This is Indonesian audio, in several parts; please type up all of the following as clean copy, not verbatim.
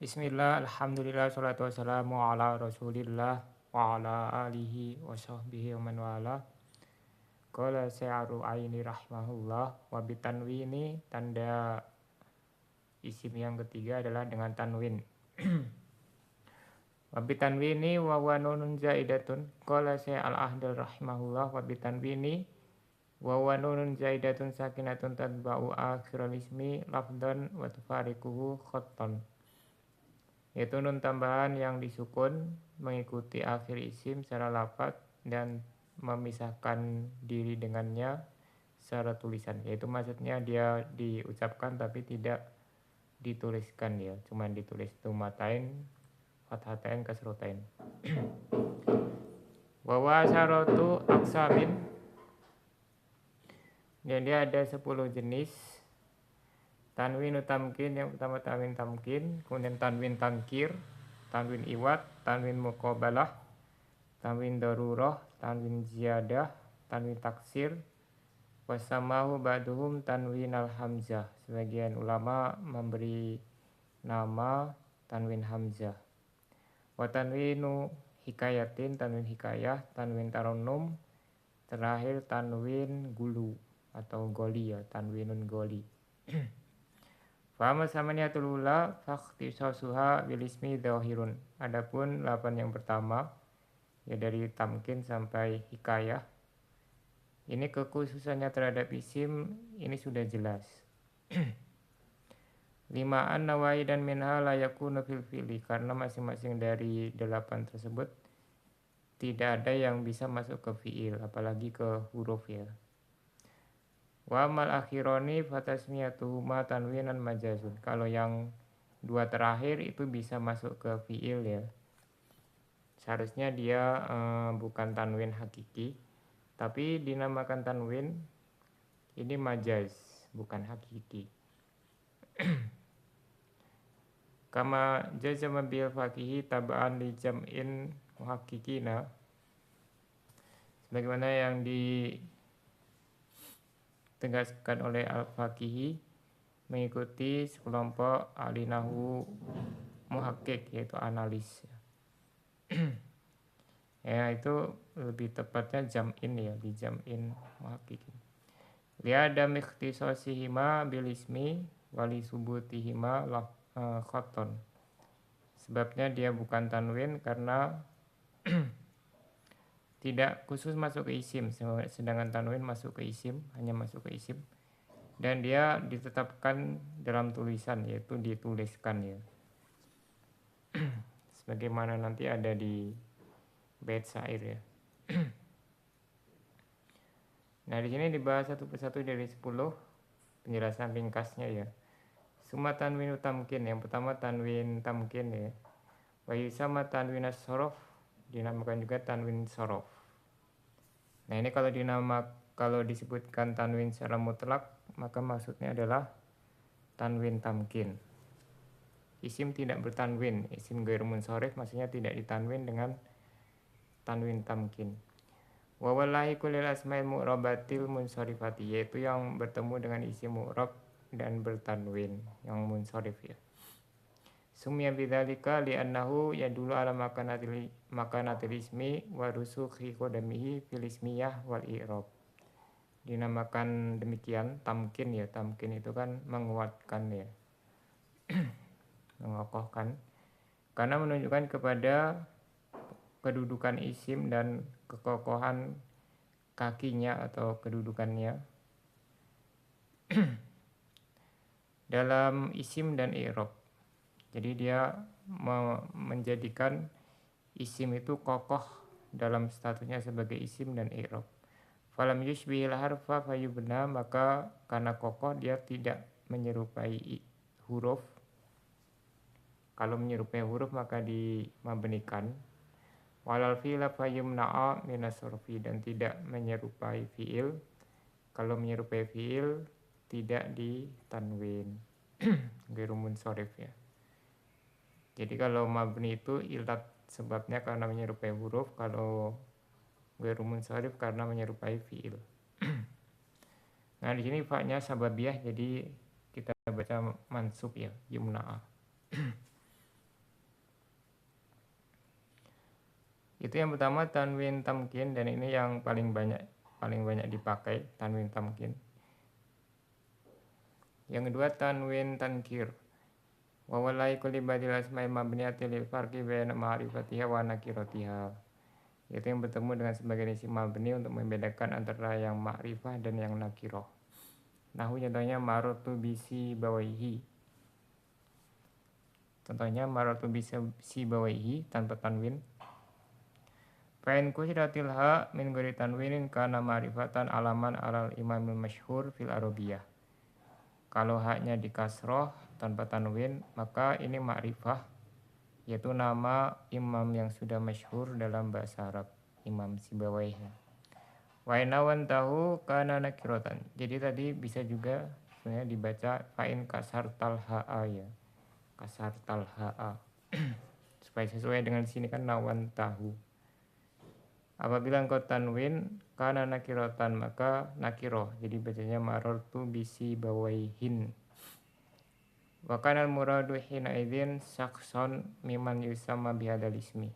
Bismillah, alhamdulillah, salatu wassalamu ala rasulillah wa ala alihi wa sahbihi wa man wala. Qala Sya'ru Aini rahmahullah wa bitanwini, tanda isim yang ketiga adalah dengan tanwin. Wa bitanwini wa wa nunun zaidatun. Qala Sya'al Ahdal rahimahullah wa bitanwini wa wa nunun zaidatun sakinatun tadba'u akhiral ismi lafdan wa tufariquhu khattan. Yaitu nun tambahan yang disukun mengikuti akhir isim secara lafaz dan memisahkan diri dengannya secara tulisan. Yaitu maksudnya dia diucapkan tapi tidak dituliskan, ya, cuma ditulis tumatain, fathatain, kasrotain. Wa syaratu aksamin, dan dia ada 10 jenis. Tanwin tamkin, yang pertama tanwin tamkin, kemudian tanwin tangkir, tanwin iwat, tanwin muqabalah, tanwin darurah, tanwin ziyadah, tanwin taksir. Wasamahu ba'duhum tanwin al-hamzah. Sebagian ulama memberi nama tanwin hamzah. Wa tanwinu hikayatin, tanwin hikayah, tanwin tarannum, terakhir tanwin gulu atau goli, ya, tanwinun goli. Fahama samaniyatul ula fakhtisasuha bilismi dhahirun. Adapun 8 yang pertama, ya dari tamkin sampai hikayah, ini kekhususannya terhadap isim ini sudah jelas. Limaan nawai dan minha layakuna fil fi'li, karena masing-masing dari 8 tersebut tidak ada yang bisa masuk ke fi'il, apalagi ke huruf, ya. Wa mal akhironi fatasmiyatuhuma tanwinan majazun. Kalau yang 2 terakhir itu bisa masuk ke fi'il, ya. Seharusnya dia bukan tanwin hakiki, tapi dinamakan tanwin ini majaz, bukan hakiki. Kama jazama bil faqihi tab'an li jam'in muhakkikina, sebagaimana yang ditegaskan oleh al-faqihi mengikuti sekelompok ahli nahwu muhakkik, yaitu analis. Ya, itu lebih tepatnya jam'in, ya, di jam'in muhakkikin. Li'adam ikhtisasihima bilismi wali subutihima khatton. Sebabnya dia bukan tanwin karena tidak khusus masuk ke isim, sedangkan tanwin masuk ke isim, hanya masuk ke isim, dan dia ditetapkan dalam tulisan, yaitu dituliskan, ya. Sebagaimana nanti ada di bait syair, ya. Nah, di sini dibahas satu persatu dari 10 penjelasan ringkasnya, ya. Summa tanwinu tamkin, yang pertama tanwin tamkin, ya. Wa yusama tanwin as-sorof, dinamakan juga tanwin sorof. Nah, ini kalau disebutkan tanwin secara mutlak, maka maksudnya adalah tanwin tamkin. Isim tidak bertanwin, isim ghairu munsharif maksudnya tidak ditanwin dengan tanwin tamkin. Wa wallahi kulil asma'il mu'rabatil munsharifati, yaitu yang bertemu dengan isim mu'rab dan bertanwin yang munsharif, ya. Sumya bidzalika li'annahu yadullu ala makanatil ismi wa rusukhi qadamihi fil ismiyah wal i'rab. Dinamakan demikian tamkin, ya. Tamkin itu kan menguatkan, ya, mengokohkan, karena menunjukkan kepada kedudukan isim dan kekokohan kakinya atau kedudukannya dalam isim dan i'rab. Jadi dia menjadikan isim itu kokoh dalam statusnya sebagai isim dan i'rab. Falam yushbihil harfa fayubna, maka karena kokoh dia tidak menyerupai huruf. Kalau menyerupai huruf maka dimabnikan. Walal fi'la fayumna'a minas surfi, dan tidak menyerupai fi'il. Kalau menyerupai fi'il tidak ditanwin. Ghairu munsharif, ya. Jadi kalau mabni itu ilat sebabnya karena menyerupai huruf, kalau ghairu munsharif karena menyerupai fi'il. Nah, di sini fa-nya sababiyah, jadi kita baca mansub, ya, yumna'a. Itu yang pertama tanwin tamkin, dan ini yang paling banyak dipakai, tanwin tamkin. Yang kedua tanwin tankir. Wa walai kulli badil asma'i mabniyati lil farqi baina ma'rifatiha wa nakiratiha. Yaitu yang bertemu dengan sebagian isim mabni untuk membedakan antara yang ma'rifah dan yang nakirah. Nahu contohnya maratu bisi bawaihi. Contohnya maratu bisi bawaihi tanpa tanwin. Fa'in kusidatil ha min ghairi tanwinin kana ma'rifatan alaman alal imamil masyhur fil arabiyah. Kalau haknya di kasroh tanpa tanwin, maka ini ma'rifah, yaitu nama imam yang sudah masyhur dalam bahasa Arab, Imam Sibawaihi. Wa inawan tahu kana nakiratan. Jadi tadi bisa juga sebenarnya dibaca fa'in kasar talha'a ya. Kasar talha'a. Supaya sesuai dengan sini kan nawan tahu. Apabila engkau tanwin kana nakiratan, maka nakiroh. Jadi bacanya marartu bisi bawaihin. Wa kana al-muradu hina idzin syakhson miman yusamma bihadzal ismi.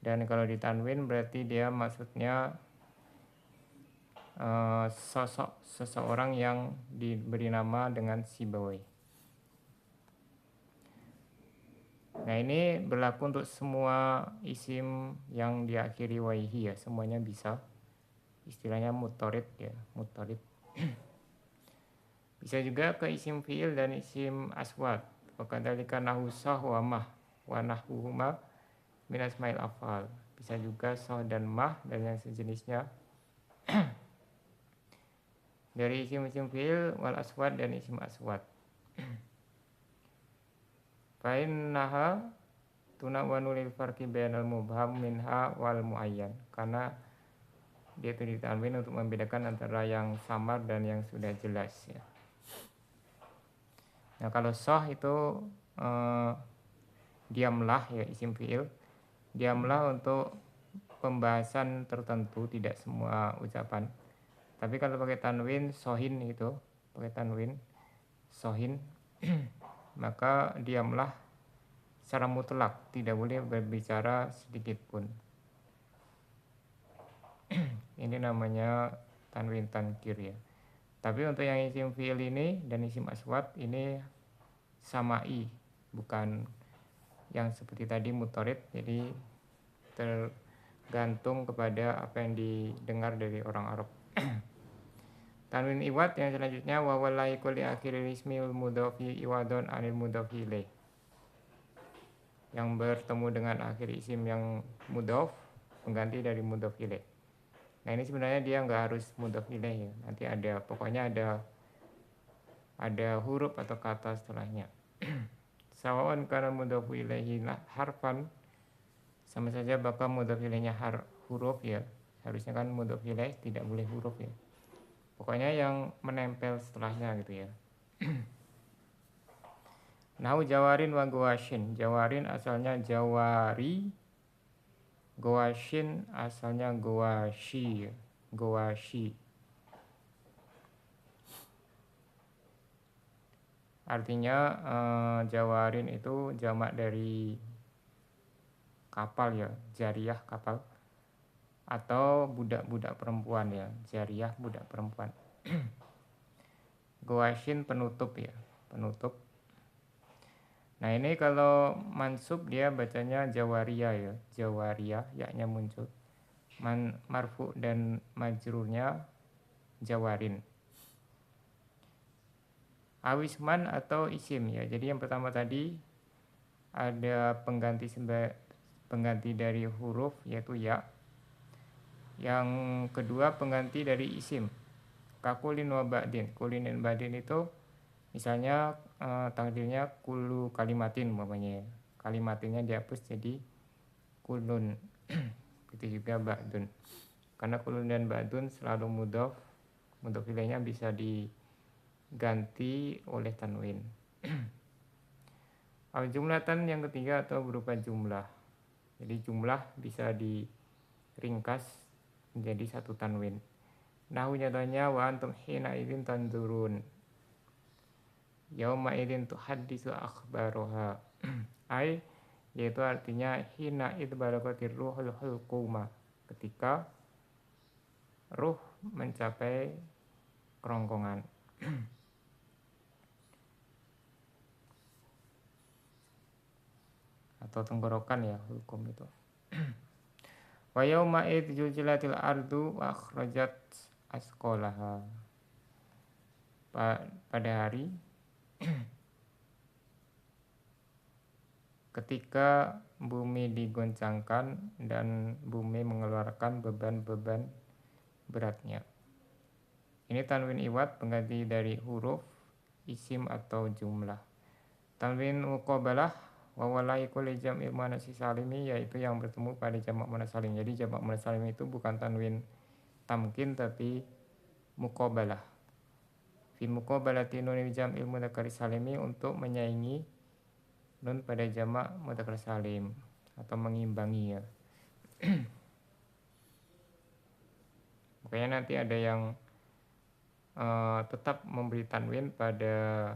Dan kalau ditanwin berarti dia maksudnya sosok seseorang yang diberi nama dengan Sibawai. Nah ini berlaku untuk semua isim yang diakhiri waihi ya, semuanya bisa. Istilahnya mutorid ya, mutorid. Bisa juga ke isim fi'il dan isim aswad. Wakadzalika nahu sah wa mah wa nahwuhuma min asmail afal. Bisa juga sah dan mah dan yang sejenisnya dari isim-isim fi'il wal aswad dan isim aswad. Fa'in naha tunawwanu lil farqi bainal mubham minha wal muayyan. Karena dia itu ditanwin untuk membedakan antara yang samar dan yang sudah jelas ya. Nah kalau sah itu diamlah ya, isim fi'il. Diamlah untuk pembahasan tertentu, tidak semua ucapan. Tapi kalau pakai tanwin sohin itu, pakai tanwin sohin, maka diamlah secara mutlak, tidak boleh berbicara sedikit pun. Ini namanya tanwin tankir ya. Tapi untuk yang isim fi'il ini dan isim aswad ini samai, bukan yang seperti tadi mutorid. Jadi tergantung kepada apa yang didengar dari orang Arab. Tanwin iwad yang selanjutnya wa walai kulli akhiril ismil mudhofi iwadon anil mudhofi ilaih. Yang bertemu dengan akhir isim yang mudhof, pengganti dari mudhof ilaih. Nah ini sebenarnya dia nggak harus mudhof ilaih ya. Nanti ada, pokoknya ada huruf atau kata setelahnya. Sawaun kana mudhofu ilaihi harfan, sama saja bakal mudhof ilaihnya huruf ya. Harusnya kan mudhof ilaih tidak boleh huruf ya. Pokoknya yang menempel setelahnya gitu ya. Nahu jawarin wa gawashin. Jawarin asalnya jawari, gawashin asalnya gawashi, gawashi. Artinya jawarin itu jamak dari kapal ya, jariyah kapal. Atau budak-budak perempuan ya, jariyah budak perempuan. Gawashin penutup ya, penutup. Nah ini kalau mansub dia bacanya jawariyah ya, jawariyah, yaknya muncul. Marfu dan majrurnya jawarin. Awisman atau isim ya. Jadi yang pertama tadi ada pengganti dari huruf yaitu ya. Yang kedua pengganti dari isim. Kakulin wa ba'din. Kulin dan ba'din itu misalnya takdirnya kulu kalimatin umpamanya. Kalimatinnya dihapus jadi kulun. Itu juga ba'dun. Karena kulun dan ba'dun selalu mudhof. Mudhof ilaihnya bisa diganti oleh tanwin. Al-jumlatan yang ketiga atau berupa jumlah. Jadi jumlah bisa diringkas menjadi satu tanwin. Nahu nyatanya wa antum hina idzin tanzurun. Yauma idzin tuhaddisu akhbaroha. Ai yaitu artinya hina idbalagatir ruhul hulquma, ketika ruh mencapai kerongkongan. Atau tenggorokan ya, hukum itu. Wa yauma id juljilatil ardu wa akhrajat asqalaha. Pada hari ketika bumi digoncangkan dan bumi mengeluarkan beban-beban beratnya. Ini tanwin iwad pengganti dari huruf, isim atau jumlah. Tanwin muqabalah wa walai kulli jam'il muannas salimi, yaitu yang bertemu pada jamak muannas salim. Jadi jamak muannas salim itu bukan tanwin tamkin tapi muqabalah. Fi muqabalati nunil jam'il mudzakkar salimi, untuk menyaingi nun pada jamak mudzakkar salim atau mengimbangi ya. Makanya nanti ada yang tetap memberi tanwin pada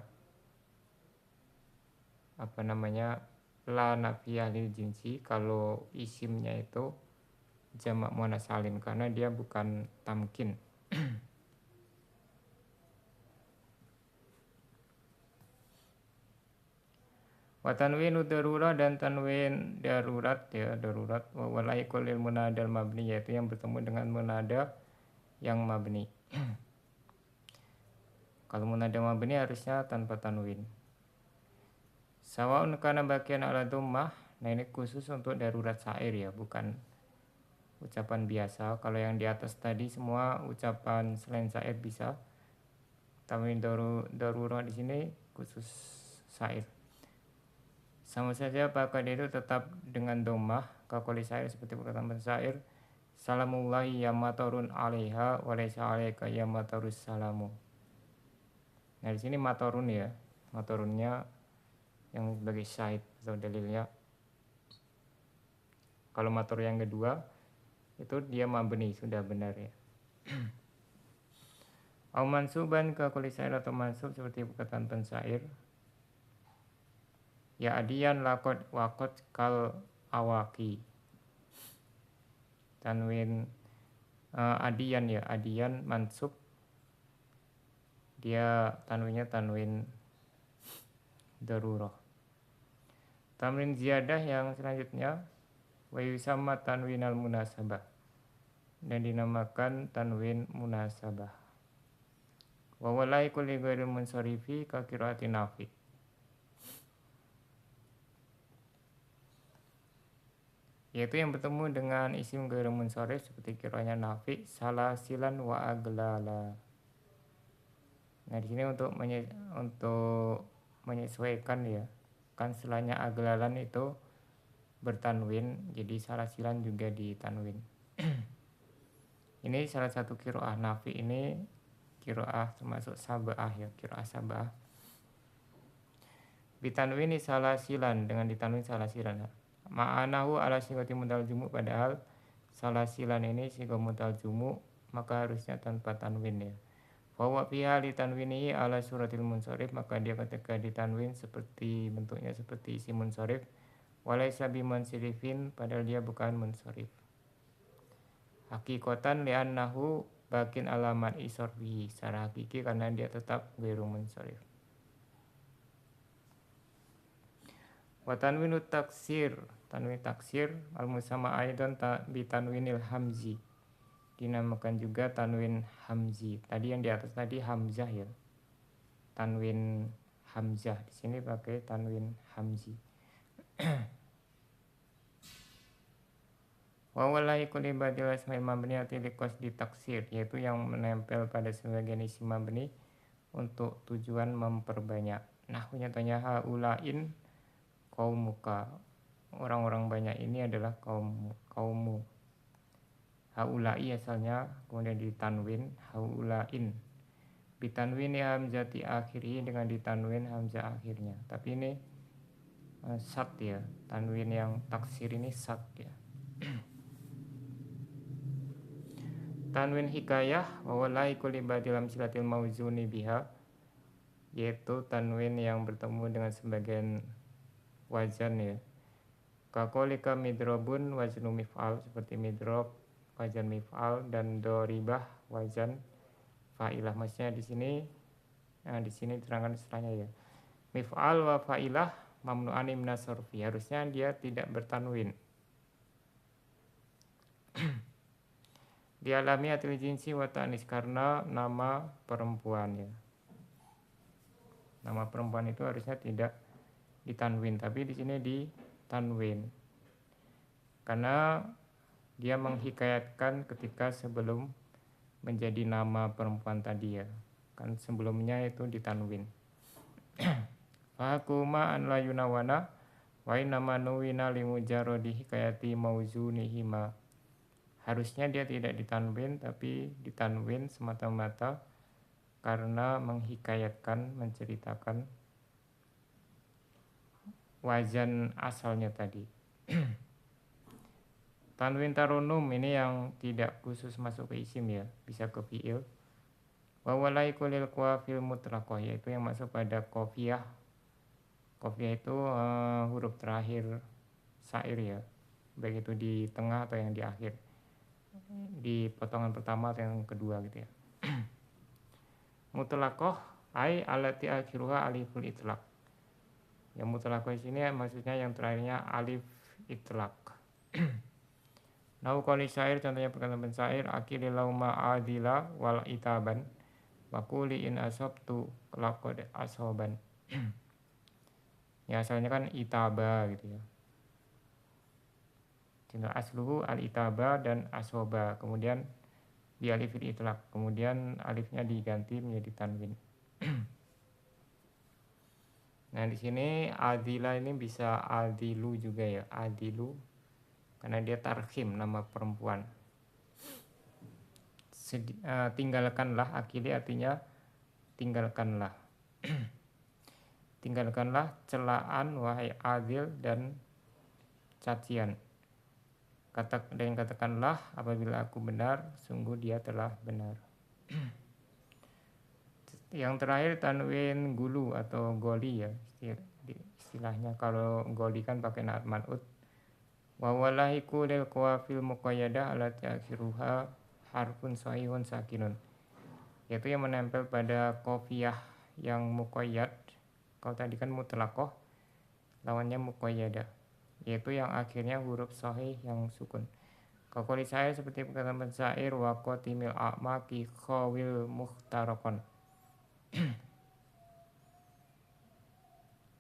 la nafiyah lil jinsi kalau isimnya itu jamak muannas salim, karena dia bukan tamkin. Wa tanwinu darurah, dan tanwin darurat ya, darurat wa walaikul lil munadal mabni, yaitu yang bertemu dengan munada yang mabni. Kalau munada mabni harusnya tanpa tanwin. Sawaun kana bagian ala dhammah. Nah ini khusus untuk darurat syair ya, bukan ucapan biasa. Kalau yang di atas tadi semua ucapan selain syair bisa. Tanwin darurah di sini khusus syair. Sama saja apakah itu tetap dengan dhammah kakoli syair, seperti perkataan syair salamullahi ya matarun alaiha wa laisa alaika ya matarus salamu. Nah di sini matorun ya, matorunnya yang sebagai syahid atau dalilnya. Kalau mator yang kedua itu dia mabni, sudah benar ya. Au mansuban ka kulli syair, atau mansub seperti perkataan pensyair ya adian lakot wakot kal awaki. Tanwin adian ya, adian mansub, dia tanwinnya tanwin darurah. Tamrin ziyadah yang selanjutnya wa yusamma tanwinal munasabah, dan dinamakan tanwin munasabah. Wa walai kulli ghairil munsarifi ka qiraati nafi. Yaitu yang bertemu dengan isim ghairil munsharif seperti kiranya nafi salasilan wa aglala. Nah di sini untuk menyesuaikan ya, kan setelahnya aglalan itu bertanwin, jadi salasilan juga ditanwin. Ini salah satu qiraah nafi, ini qiraah termasuk sab'ah ya, qiraah sab'ah. Bitanwini salasilan, dengan ditanwin salasilan. Ma'anahu ala sigati mudal jumu, padahal salasilan ini sigo mudal jumu, maka harusnya tanpa tanwin ya. Wa fi hali tanwinihi ala suratil munsharif, maka dia ketika ditanwin seperti bentuknya seperti isim munsharif. Walaysa bimunsharifin, padahal dia bukan munsharif. Hakikatan li'annahu bakin alamat isorfi, secara hakiki karena dia tetap ghairu munsharif. Wa tanwinu taksir, tanwin taksir al musamma aidan bi tanwinil hamzi, dinamakan juga tanwin hamzi. Tadi yang di atas tadi hamzah ya, tanwin hamzah, di sini pakai tanwin hamzi. Wa walai kulli badil asma'il mabniyati liqasdi taksir, yaitu yang menempel pada sebagian isim mabni untuk tujuan memperbanyak. Nahwu nyatanya haulain qaumuka, orang-orang banyak ini adalah kaummu. Haulai asalnya, kemudian ditanwin haulain. Bitanwin hamzati akhiri, dengan ditanwin hamzah akhirnya. Tapi ini sat ya, tanwin yang taksir ini sat ya. Tanwin hikayah wa walai kulli badil amsilatil mauzuni biha, yaitu tanwin yang bertemu dengan sebagian wazan ya, Kakolika midrobun waznu mif'al, seperti midrob wajan mif'al, dan doribah wajan fa'ilah. Maksudnya di sini diterangkan istilahnya ya. Mif'al wa fa'ilah mamnu'ani minas sorfi, harusnya dia tidak bertanwin. Dialami atil jinsi wa ta'nis, karena nama perempuan ya. Nama perempuan itu harusnya tidak ditanwin, tapi di sini ditanwin. Karena dia menghikayatkan ketika sebelum menjadi nama perempuan tadi ya. Kan sebelumnya itu ditanwin. Fahakuma an la yunawana wa innama nuwina limujarrodi hikayati mauzunihima. Harusnya dia tidak ditanwin, tapi ditanwin semata-mata karena menghikayatkan, menceritakan wazan asalnya tadi. Tanwin tarunum ini yang tidak khusus masuk ke isim ya, bisa ke fi'il. Wa walai kulil qafil mutlaqah, yaitu yang masuk pada qafiyah. Qafiyah itu huruf terakhir syair ya, baik itu di tengah atau yang di akhir, di potongan pertama atau yang kedua gitu ya. Mutlaqah ai alati akhiruha aliful itlaq. Yang mutlaqah di sini maksudnya yang terakhirnya alif itlaq. Nau qali syair, contohnya perkataan pensyair, akili lauma adila wal itaban wa quli in asabtu laqad asoban. Ya asalnya kan itaba gitu ya. Contoh asluhu al itaba dan asoba, kemudian di alifil itlaq, kemudian alifnya diganti menjadi tanwin. Nah di sini adila ini bisa adilu juga ya, adilu, karena dia tarhim, nama perempuan. Tinggalkanlah, akili artinya tinggalkanlah. Tinggalkanlah celaan wahai adil dan cacian. Dan katakanlah apabila aku benar, sungguh dia telah benar. Yang terakhir tanwin gulu atau goli ya istilahnya. Kalau goli kan pakai naat man'ut. Wa walahiku lil qawafil muqayyadah allati akhiruha harfun sahihun sakinun, yaitu yang menempel pada qafiyah yang muqayyad. Kalau tadi kan mutlaqah, lawannya muqayyadah, yaitu yang akhirnya huruf sahih yang sukun. Kakoli saya seperti perkataan pensyair wa qatimil a'maki khawil muhtarakon.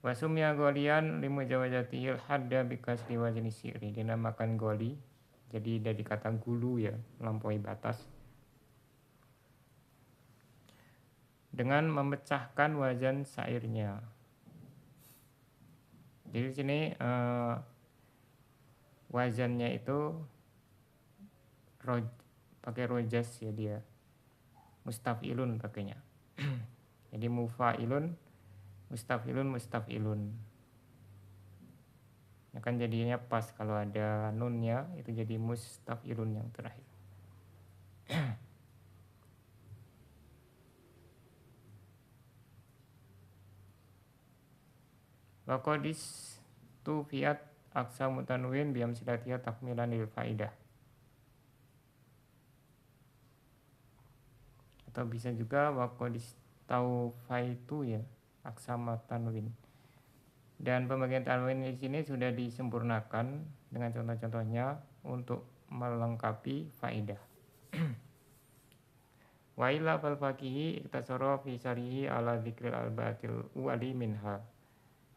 Wasumya golian limu jawajatihil hadda bikasri wajni syi'ri, dinamakan goli jadi dari kata gulu ya, melampaui batas, dengan memecahkan wazan syairnya. Jadi di sini wazannya itu pakai rojas ya, dia mustafilun pakainya. Jadi mufailun, mustafilun. Ya kan jadinya pas kalau ada nunnya itu jadi mustafilun yang terakhir. Waqadis tu fiat aksa mutanwin biam silatiyah takmilan lil faidah. Atau bisa juga waqadis taufaitu ya, aksa mutanwin. Dan pembagian tanwin di sini sudah disempurnakan dengan contoh-contohnya untuk melengkapi faidah. Wa illa fal faqihi iktasara fi syarihi ala dzikril albatil wali minha.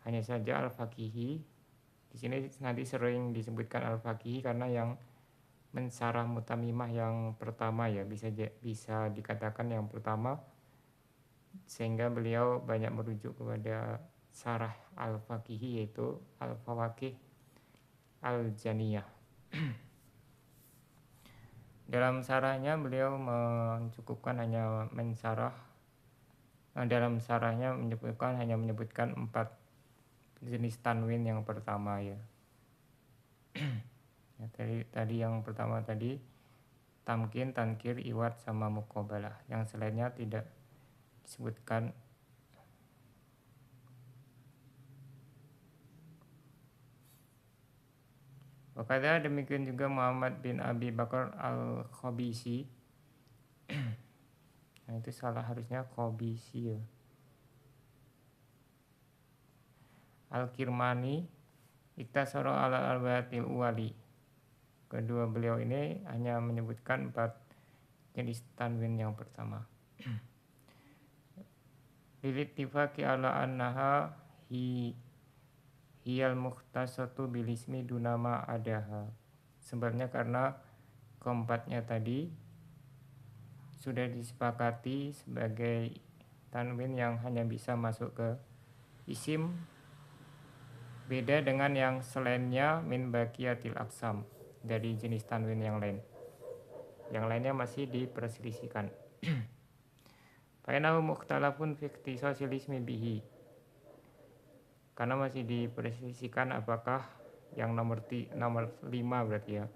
Hanya saja al-faqihi di sini nanti sering disebutkan al-faqihi karena yang mensarah mutamimah yang pertama ya, bisa dikatakan yang pertama, sehingga beliau banyak merujuk kepada sarah al-faqihi yaitu al-fawaqih al-janiyah. Dalam sarahnya beliau mencukupkan hanya mensarah, dalam sarahnya hanya menyebutkan 4 jenis tanwin yang pertama ya. Ya tadi yang pertama tadi tamkin, tankir, iwat sama muqabalah. Yang selainnya tidak disebutkan. Wakada demikian juga Muhammad bin Abi Bakar al-Khabisi. Nah itu salah, harusnya Khabisi ya. Al-Kirmani iktasara ala al-batil uwali. Kedua beliau ini hanya menyebutkan 4 jenis tanwin yang pertama. Lilittifaqi ala annaha hiyal mukhtasatu bilismi dunama adaha. Sebabnya karena keempatnya tadi sudah disepakati sebagai tanwin yang hanya bisa masuk ke isim, beda dengan yang selainnya min baqiyatil aqsam, dari jenis tanwin yang lain. Yang lainnya masih diperselisihkan. Fainahu mukhtalafun fi ikhtisasil ismi bihi. Karena masih diperselisihkan apakah yang nomor 5 berarti ya,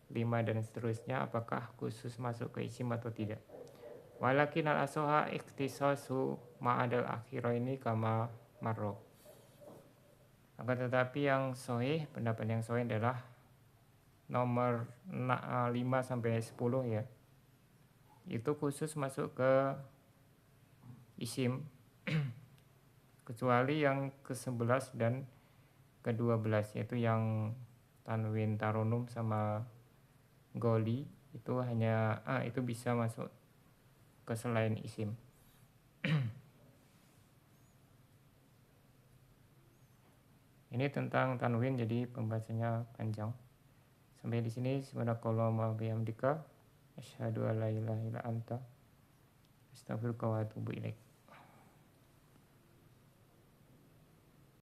5 dan seterusnya apakah khusus masuk ke isim atau tidak. Walakin al-asoha ikhtisasu ma'adal akhiraini kama marro. Akan tetapi yang sahih, pendapat yang sahih adalah nomor 5 sampai 10 ya. Itu khusus masuk ke isim kecuali yang ke-11 dan ke-12, yaitu yang tanwin taronum sama goli, itu hanya itu bisa masuk ke selain isim. Ini tentang tanwin, jadi pembahasannya panjang. Sampai di sini. Subhanakallahumma wa bihamdika asyhadu an la ilaha illa anta astaghfiruka wa atubu ilaik.